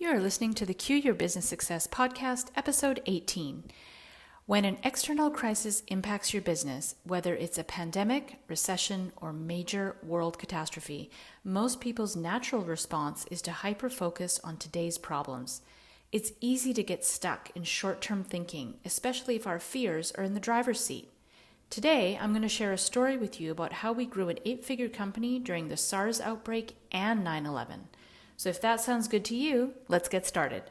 You are listening to the Cue Your Business Success podcast, episode 18. When an external crisis impacts your business, whether it's a pandemic, recession, or major world catastrophe, most people's natural response is to hyper-focus on today's problems. It's easy to get stuck in short-term thinking, especially if our fears are in the driver's seat. Today, I'm going to share a story with you about how we grew an 8-figure company during the SARS outbreak and 9/11. So if that sounds good to you, let's get started.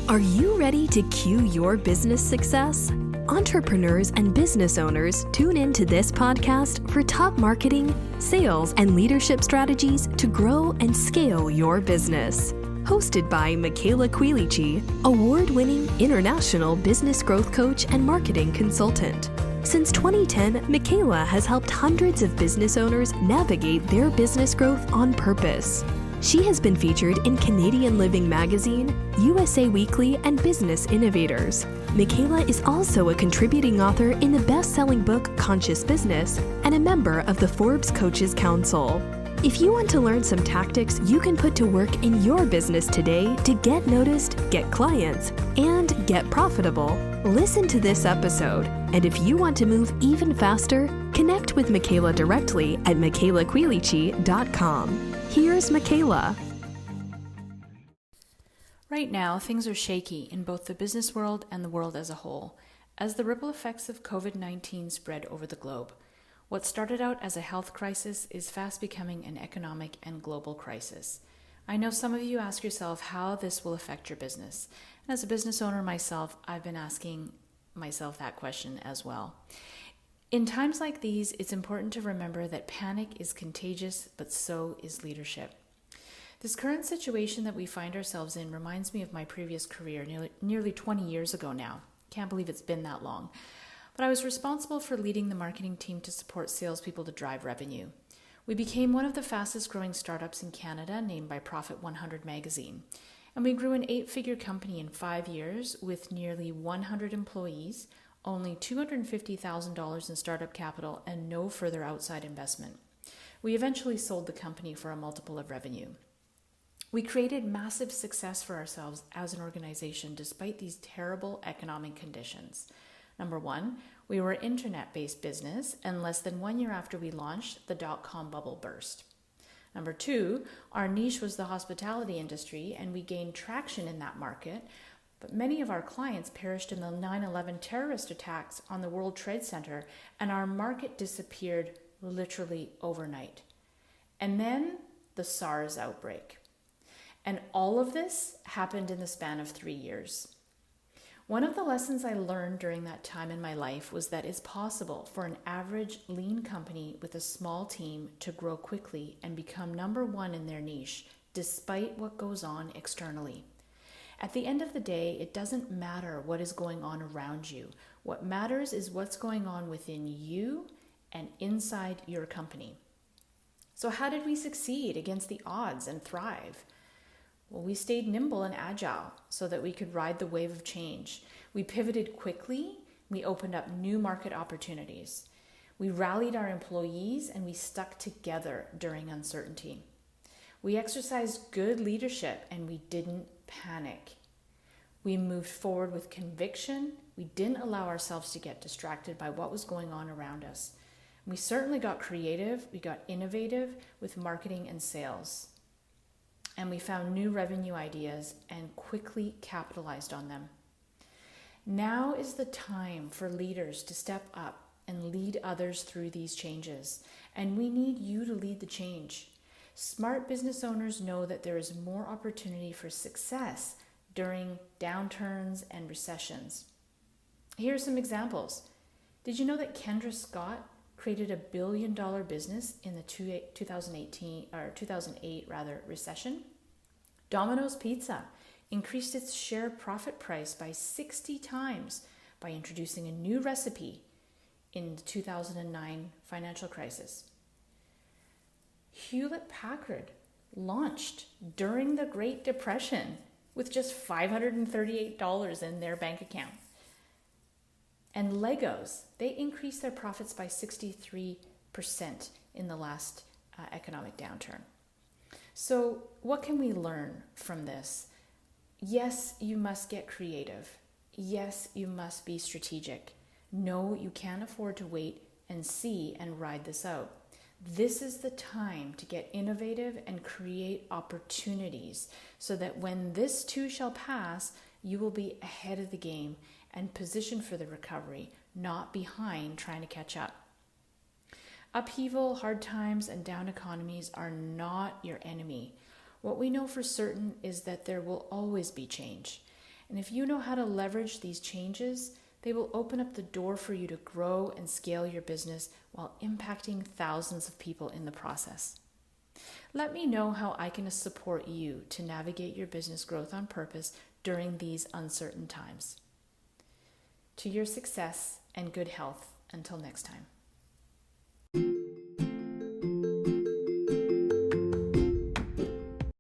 Are you ready to cue your business success? Entrepreneurs and business owners tune into this podcast for top marketing, sales, and leadership strategies to grow and scale your business. Hosted by Michaela Quilici, award-winning international business growth coach and marketing consultant. Since 2010, Michaela has helped hundreds of business owners navigate their business growth on purpose. She has been featured in Canadian Living Magazine, USA Weekly, and Business Innovators. Michaela is also a contributing author in the best-selling book Conscious Business and a member of the Forbes Coaches Council. If you want to learn some tactics you can put to work in your business today to get noticed, get clients, and get profitable, listen to this episode. And if you want to move even faster, connect with Michaela directly at michaelaquilici.com. Here's Michaela. Right now, things are shaky in both the business world and the world as a whole, as the ripple effects of COVID-19 spread over the globe. What started out as a health crisis is fast becoming an economic and global crisis. I know some of you ask yourself how this will affect your business. And as a business owner myself, I've been asking myself that question as well. In times like these, it's important to remember that panic is contagious, but so is leadership. This current situation that we find ourselves in reminds me of my previous career nearly 20 years ago now. Can't believe it's been that long. But I was responsible for leading the marketing team to support salespeople to drive revenue. We became one of the fastest growing startups in Canada, named by Profit 100 magazine. And we grew an 8-figure company in 5 years with nearly 100 employees, only $250,000 in startup capital, and no further outside investment. We eventually sold the company for a multiple of revenue. We created massive success for ourselves as an organization despite these terrible economic conditions. Number one, we were an internet-based business, and less than 1 year after we launched, the dot-com bubble burst. Number two, our niche was the hospitality industry, and we gained traction in that market, but many of our clients perished in the 9/11 terrorist attacks on the World Trade Center, and our market disappeared literally overnight. And then the SARS outbreak. And all of this happened in the span of 3 years. One of the lessons I learned during that time in my life was that it's possible for an average lean company with a small team to grow quickly and become number one in their niche, despite what goes on externally. At the end of the day, it doesn't matter what is going on around you. What matters is what's going on within you and inside your company. So how did we succeed against the odds and thrive? Well, we stayed nimble and agile so that we could ride the wave of change. We pivoted quickly. We opened up new market opportunities. We rallied our employees and we stuck together during uncertainty. We exercised good leadership and we didn't panic. We moved forward with conviction. We didn't allow ourselves to get distracted by what was going on around us. We certainly got creative. We got innovative with marketing and sales. And we found new revenue ideas and quickly capitalized on them. Now is the time for leaders to step up and lead others through these changes. And we need you to lead the change. Smart business owners know that there is more opportunity for success during downturns and recessions. Here are some examples. Did you know that Kendra Scott created a $1 billion business in the 2008 recession? Domino's Pizza increased its share profit price by 60 times by introducing a new recipe in the 2009 financial crisis. Hewlett-Packard launched during the Great Depression with just $538 in their bank account. And Legos, they increased their profits by 63% in the last economic downturn. So, what can we learn from this? Yes, you must get creative. Yes, you must be strategic. No, you can't afford to wait and see and ride this out. This is the time to get innovative and create opportunities so that when this too shall pass, you will be ahead of the game and positioned for the recovery, not behind trying to catch up. Upheaval, hard times, and down economies are not your enemy. What we know for certain is that there will always be change. And if you know how to leverage these changes, they will open up the door for you to grow and scale your business while impacting thousands of people in the process. Let me know how I can support you to navigate your business growth on purpose during these uncertain times. To your success and good health until next time.